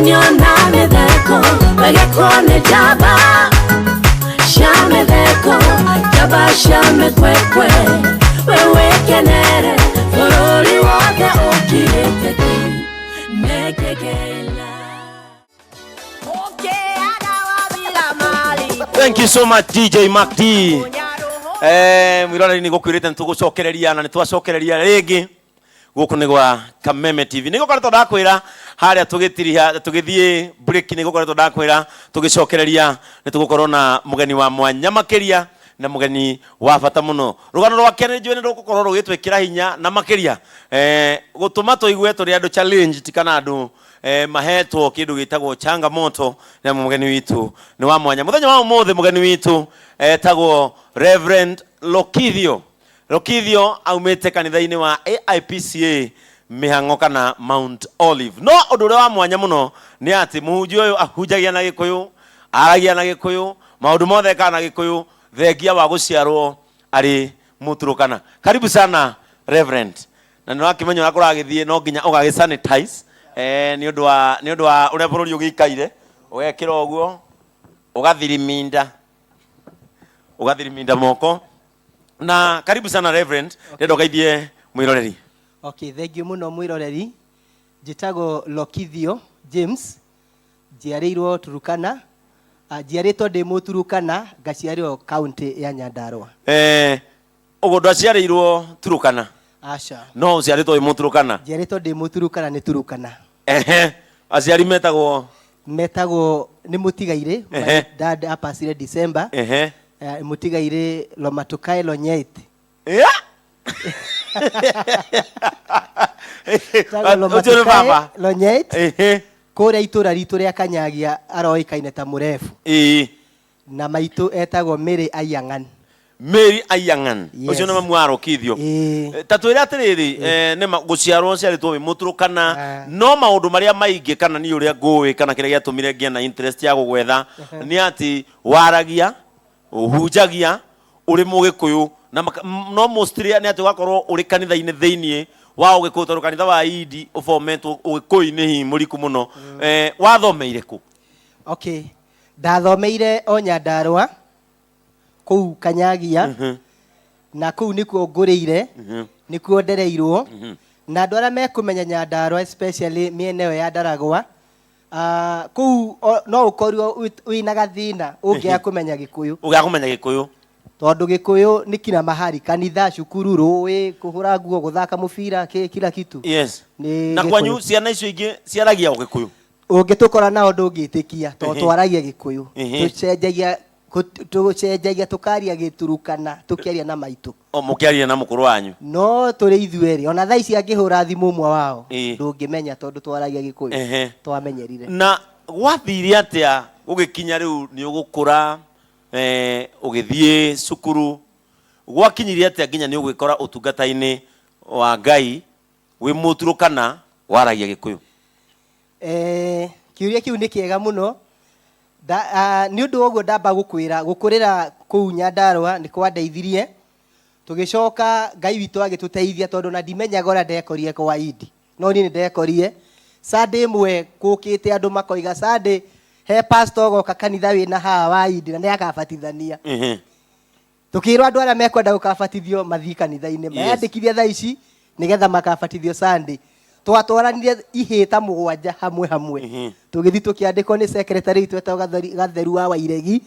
Wanyona medeko Wegekone jaba Shamedeko Jaba shamekwekwe Wewe kenere Foroli wake okirete Nekekela. Thank you so much DJ Mac D. Mwirona ni gukwirite ntugucokereria na nitwacokereria ringi guku ni gwa Kameme TV. Ni gukoretwo ndakwira haria tugithie break, ni gukoretwo ndakwira tugicokereria nitugukorwo na mugeni wa mwanya makiria na mugeni wa bata muno. Rugano rwa kene njwe ni rugukorwo rugitwikira hinya na makiria gutuma tuigue turi andu challenge tikana andu mahetwo kindu gitagwo changamoto na mugeni witu ni wa mwanya. Muthenya wa umuthe mugeni witu etagwo Reverend Lokithio aumete kanitha-ini wa AIPCA Mihango kana Mount Olive. No undu wa mwanya muno ni ati muhunjia uyu ahunjagia na Gikuyu, aragia na Gikuyu, maundu mothe kana Gikuyu, thengia wa guciarwo ari Muturukana. Karibu sana Reverend. Na no akimenya na kuragithie no nginya ugagi sanitize ni undu wa uria bururi ugikaire ugekira oguo ugathiriminda moko. Na karibu sana Reverend. Ndio gaithie mwiroreri. Okay, thank you muno mwiroreri. Jitago Lokithio James jiarirwo Turukana, jiaritwo ndi Muturukana, gaciarirwo county ya Nyandarua. Ugo ndaciarirwo Turukana. Asha. No ciaritwo Muturukana. Jiaritwo ndi Muturukana ni Turukana. Aciari metagwo ni Mutigaire. Dad apasire December. Mutigaire Lomatukai Lonyeit. Ojoro baba Lonyeit. Kore itura ritu ria Kanyagia aroikaine ta murefu. Na maitu etagwo Mary Ayangan. Ucio na mwaro kithio. Tatwira atiriri ne guciarwo ciaritwo wi Muturukana, no maundu maria maingi kana ni uria ngui kana kire giatumire ngia na interest ya gugwetha ni ati waragia uhunjagia uri Mugikuyu na no mostly ni ati wakorwo uri kanitha-ini thiini wa Ugikuyu toru kanitha wa Idi ufometwo Ugikuyu-ini hi muriku muno. Wathomeire ku? Okay, ndathomeire o Nyandarua kuu Kanyagia na kuu nikuo nguriire nikuo ndereirwo na andu aria mekumenya Nyandarua especially mieneo ya Ndaragwa kuu no ukorio wina gathina ungia kumenya Gikuyu tondu Gikuyu ni kila mahali, kanitha, shukuru, ruwi, kuhura nguo, guthaka mubira, kila kitu. Yes. Na kwanyu ciana icio ingi ciaragia Gikuyu? Ungitukora nao ndungitikia tondu twaragia Gikuyu. Tucenjagia tukaria Giturukana tukiaria na maitu. Mukiaria na mukuru wanyu? No turi ithueri ona thaa ici angihura thimu umwe wao ndungimenya tondu twaragia Gikuyu twamenyerire. Na gwathire atia ugikinya riu ni ugukura ugithie cukuru gwakinyirie atia nginya ni ugikora utungata-ini wa Ngai wi Muturukana waragia Gikuyu? Kiuria kiu ni kiega muno. Ni undu oguo ndamba gukurira kuu Nyandarua ni kwandeithirie tugicoka Ngai witu agituteithia tondu na ndimenyaga ora ndekorire kwa Idi no ni ndekorire Sunday mwe kukite andu makoiga Sunday he pastor goka kanitha wina haha wa Idi na niakabatithania tukirwa andu aria mekwenda gukabatithio mathii kanitha-ini mayandikithia thaa ici nigetha makabatithio Sunday twatwaranire ihita mugwanja hamwe tugithi tukiandikwo ni secretary twetagwo Gatheru wa Wairegi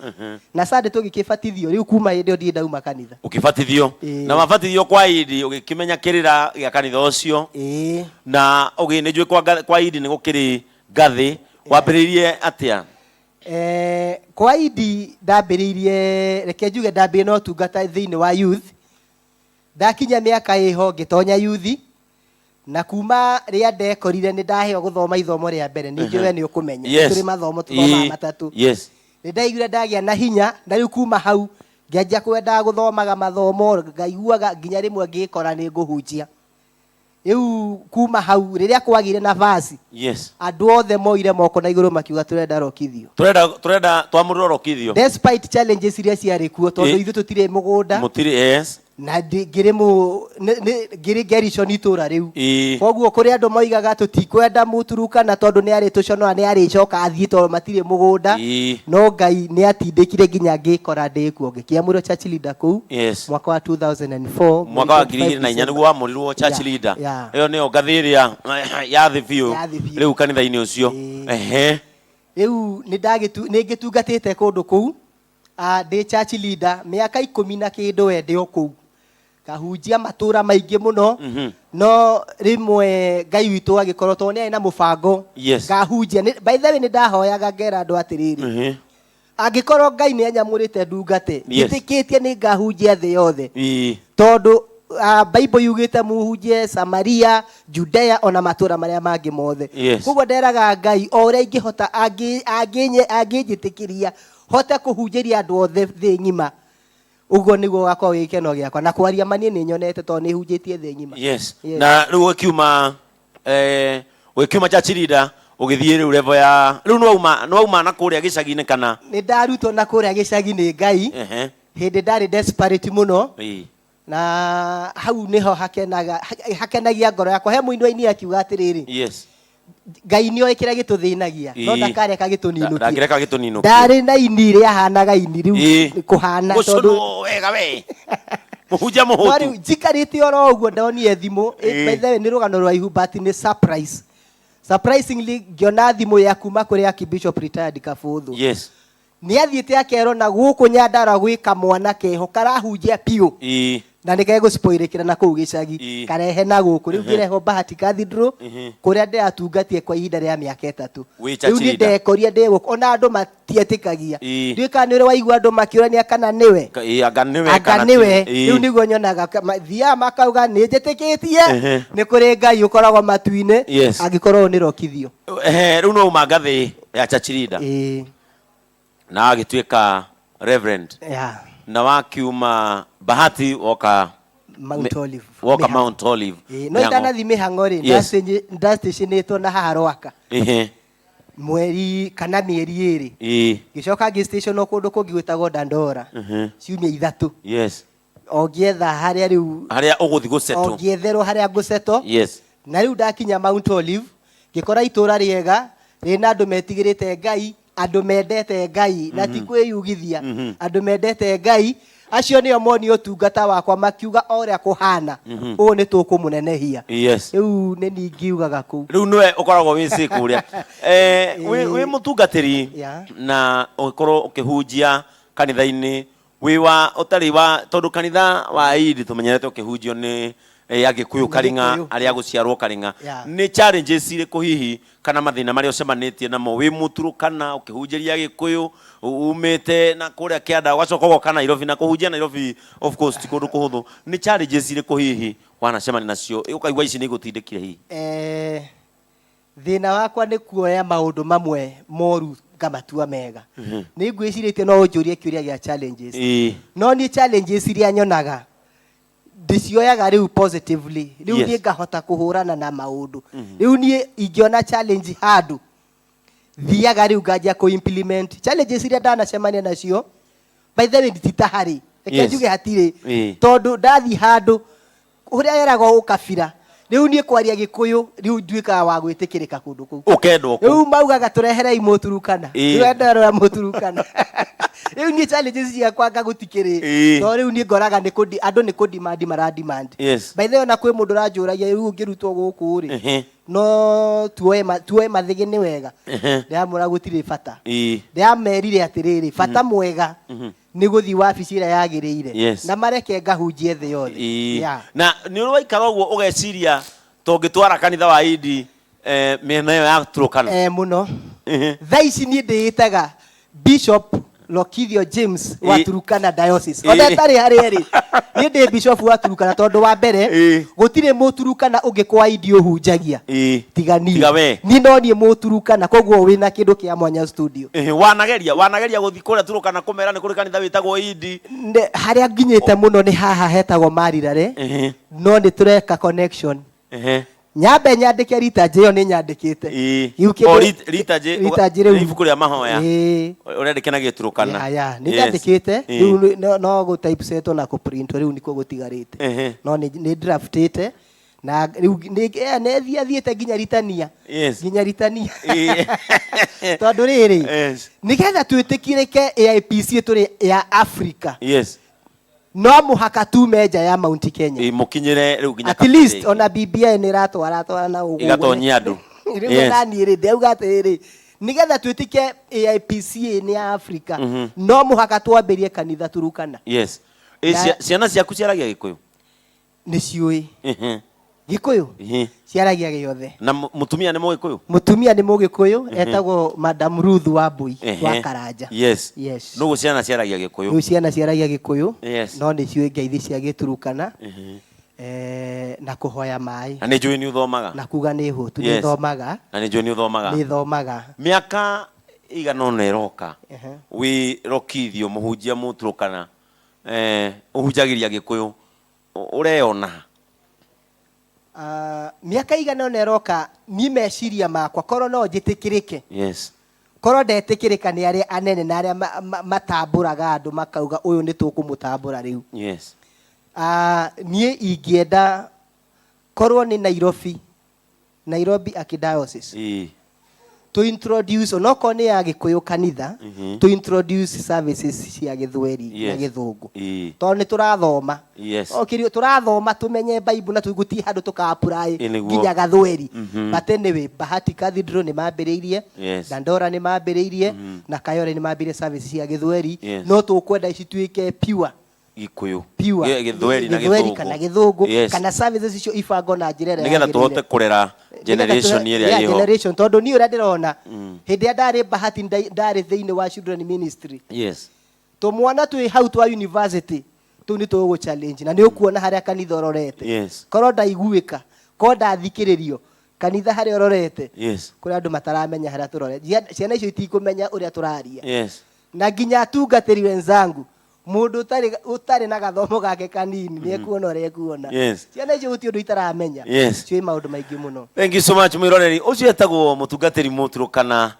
na Sunday tugikibatithio riu kuma hindi ndi ndauma kanitha ukibatithio na mabatithio kwa Idi ugikimenya kirira ya kanitha ucio na ugi ni njui kwa Idi ni gukiri ngathi wambiririe atia? Kwa Idi ndambiririe reke njuge ndambire no tungata thiini wa youth ndakinya miaka iho ngitonya youth na kuma ria ndekorire ni ndaheo guthoma ithomo ria mbere ni njue ni ukumenya turi mathomo tuthoma matatu ni ndaigire ndagia na hinya na riu kuma hau ngianjia kwenda guthomaga mathomo ngaiguaga nginya rimwe ngikora ni nguhunjia riu kuma hau riria kwagire nafasi andu othe moire moko na iguru makiuga turenda Lokithio twamurora Lokithio despite challenges iria ciari kuo tondu ithu tutire mugunda mutiri na ngiri Gerishon itura riu koguo kuri andu moigaga tutikwenda Mũturukana tondu ni ari tuconora ni ari coka athii tondu matire mugunda no Ngai ni atindikire nginya ngikora ndikuo ngikiamurwo church leader kuu mwaka wa 2004 mwaka wa 2004 niguo wamurirwo church leader iyo ni ngathiria ya thi biu riu kanitha-ini ucio riu ni ngitungatite kundu kuu ndi church leader miaka 10 na kindu wende o kuu kahunjia matura maingi muno no rimwe Ngai witu agikorwo to ni na mubango kahunjia by the way ni ndahoyaga ngera andu atiriri agikorwo Ngai ni anyamurite ndungate itikitie ni ngahunjia thi yothe tondu Bible yugite muhunjie Samaria Judea ona matura maria mangi mothe koguo nderaga Ngai o uria ingihota anginjitikiria hote kuhunjiria andu othe thi ngima ugo niguo gakwa wikeno giakwa na kwaria manie ni nyonete to ni hunjitie thi ngima na riu wekiuma church leader ugithie riu level ya riu no uma na kuria gicagi-ini kana ni ndarutwo na kuria gicagi-ini Ngai hindi ndari desperate muno na hau niho hakenagia ngoro yakwa he muinwa-ini akiuga atiriri Ngai ni oikira gituthinagia no ndakareka gituninukia ndari na ini ria hanaga ini riu kuhana tondu wega we muhunja muhutu riu njikarite oro uguo ndonire thimu by the way ni rugano rwaihu but ni surprisingly ngiona thimu ya kuma kuri Archbishop retired Kabuthu ni athiite akero na guku Nyandara gwika mwana keho karahunjia piu na nikego spoilikira na kuu gicagi karehe na guku riu gireho Bahati Cathedral kuria ndatungatie kwa ihinda ria miaka 3 riu ni ndekoria ndiguko ona andu matietikagia ndika ni uri waigua andu makiurania kana niwe anga niwe riu niguo nyonaga thia makauga ni njitikitie ni kuri Ngai ukoragwo matu-ini agikorwo ni rokithio riu no uma ngathi ya church leader na agituika reverend na wakiuma Bahati woka Mount Olive no itana thime hangori ndastationetwo na harwaka mweri kana mieri 2 gicoka gistation kundu kungi gwitagwo Dandora ciumia 3 ogietha haria uguthi guseto ogietherwo haria guseto na riu ndakinya Mount Olive gikora itura riega rina andu metigirite Ngai andu mendete Ngai na ti kwiyugithia andu mendete Ngai acio ni omoni utungata wakwa makiuga oria kuhana u ni tukumunenehia riu ni ningiugaga ku riu niwe ukoragwo wi kuria wi mutungatiri na ukorwo ukihunjia kanitha-ini wi wa utari wa tondu kanitha wa Idi tumenyerete ukihunjio ni Agikuyu Karinga aria guciarwo Karinga ni challenges iriku hihi kana mathina maria ucemanitie namo wi Mũturukana ukihunjiria Gikuyu umite na kuria Kianda wacoka goka Nairobi na kuhunjia Nairobi of course ti kundu kuhuthu ni challenges iriku hihi wanacemania nacio ukaigua ici ni gutindikire hihi thina wakwa ni kuoya maundu mamwe moru ngamatua mega ni ngwiciritie no unjurie kiuria gia challenges no ni challenges iria nyonaga ndicioyaga riu positively riu ni ngahota kuhurana na maundu riu ni ingiona challenge handu thiaga riu ngajia ku implement challenges iria ndanacemania nacio by the way ndititahari ekenjuge hatire tondu ndathi handu uria yeragwo ukabira riu ni kwaria Gikuyu riu nduika wa gwitikirika kundu kuu ukendwo riu maugaga turehere Mũturukana riu ndero Mũturukana riu ni challenges cia kwanga gutikiri no riu ni ngoraga ni kudi andu ni kudemand marademand by the way na kwi mundu ranjuragia riu ngirutwo guku ri no tuoe mathigi ni wega ndiamura gutire bata ndiamerire atiriri bata mwega ni guthi wabici ira yagiriire na mareke ngahunjie thi yothe na ni uri waikara uguo ugeciria to ngitwara kanitha wa Idi miena yo ya Turukana muno thaici ni ndiitaga Bishop Lokithio James wa Turukana Diocese ona tari hareri ni ndi bishop wa Turukana tondu wa mbere gutire Mũturukana ungikwa Idi uhunjagia tigani ni no ni Mũturukana koguo wina kindu kia mwanya studio wanageria guthi kuria Turukana kumera ni kuri kanitha witagwo Idi haria nginyite muno ni haha hetagwo Marirare no ni tureka connection nyambe nyandike rita njeyo ni nyandikite rita nje ibuku ria mahoya urendeke na Giturukana ni nyandikite riu no go type set na ku print riu niko gutigarite no ni draftite na riu ni thiete nginya ritania tondu riri nigetha twitikirike AIPC turi ya Africa no muhaka tu meja ya Mount Kenya mukinyire riu ginya at least ona BBI ni ratwara na ugu igatonya andu nani ri ndeuga atiri nigetha twitike AIPC ni ya Africa no muhaka twambirie kanitha Turukana ciana ciaku ciaragia Gikuyu ni ciui Gikuyu ciaragia giothe na mutumia ni Mugikuyu etagwo Madam Ruth Wambui wa Karanja yes no ciana ciaragia Gikuyu no ni ciui ngeithi cia Giturukana na kuhoya mai na ni njui ni uthomaga na kuga ni hutu ni thomaga na ni njui ni uthomaga miaka igana ona iroka wi rokithio muhunjia Muturukana uhunjagiria Gikuyu ureona miaka igana ona iroka ni meciria makwa korwo no njitikirike korwo ndetikirika ni aria anene na aria matamburaga andu makauga uyu ni tukumutambura riu nie ingienda korwo ni Nairobi Archdiocese to introduce onoko ni ya Gikuyu kanitha to introduce services cia Githweri na Githungu to ni turathoma okirio turathoma tumenye Bible na tuguti handu tukapurai nginya Gathweri but anyway Bahati Cathedral ni mambiriirie Dandora ni mambiriirie na Kayole ni mambiriirie services cia Githweri no tukwenda ici tuike pure Gikuyu Githweri na Githungu kana services icio ibango na njirere nigetha tuhote kurera generation iria iho generation tondu ni ura ndirona hindi ya ndari Bahati ndari thiini wa children ministry to mwana tu hau twa university tu ni tu go challenge na ni ukuona haria kanitha ororete korwo ndaiguika ko ndathikiririo kanitha haria ororete kuri andu mataramenya haria turorete ciana icio itikumenya uria turaria na nginya tungatiri wenzangu mundu utari na gathomo gake kanini ni ekuona ore ekuona ciana icio uti undu itaramenya cioi maundu maingi muno. Thank you so much mwiroreri ucio etagwo mutungatiri Muturukana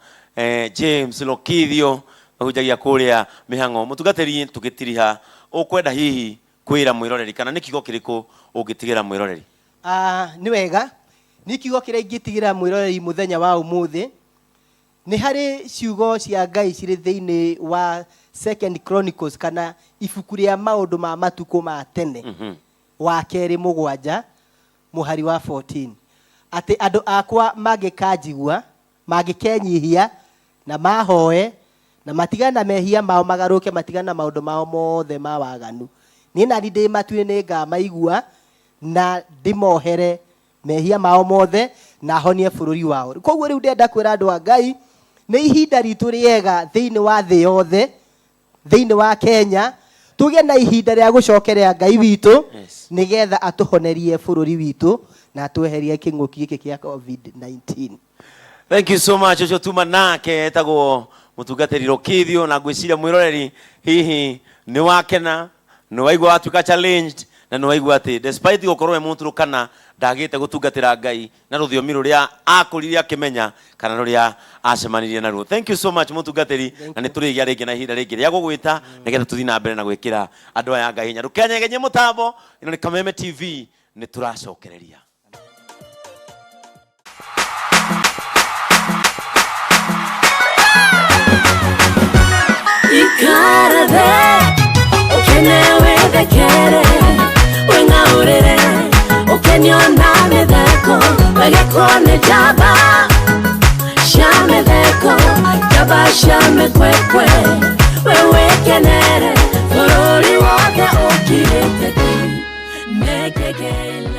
James Lokithio ahunjagia kuria mihango mutungatiri tugitiriha ukwenda hihi kwira mwiroreri kana ni kigo kiriku ungitigira mwiroreri ni wega ni kigo kiria ingitigira mwiroreri muthenya wa umuthi ni hari ciugo cia Ngai ciri thiini wa Second Chronicles kana ibuku ria maundu ma matuko ma tene wa keri 7 muhari wa 14 ati andu akwa magikanjigua magikenyihia na mahoe na matigana mehia mao magaruke matigana maundu mao mothe ma waganu ni na ndi matuire ni ngamaigua na ndimohere mehia mao mothe na honie bururi wao koguo riu ndenda kwira andu a Ngai ni ihinda ritu riega thiini wa thi yothe thiini wa Kenya tuge na ihinda ria gucokerea Ngai witu nigetha atuhonerie bururi witu na atweherie kinguki giki kia COVID-19. Thank you so much ucio tuma nake etagwo mutungatiri Lokithio na ngwiciria mwiroreri hihi ni wakena ni waigua atuka challenged na ni waigua ati despite gukorwo Muturukana ndagite gutungatira Ngai na ruthiomi ruria akuriria kimenya kana ruria acemanirie naruo. Thank you so much mutungatiri na ni turigia ringi na ihinda ringi ria gugwita nigetha tuthi na mbere na gwikira andu aya Ngai hinya rukenyegenye mutambo ino ni Kameme TV ni turacokereria Ikarade ukenewe thekere wengaurire ukeniona mitheko wegekone jaba shametheko jaba shamekwekwe wewe kenere bururi wothe ukirite ki nekekela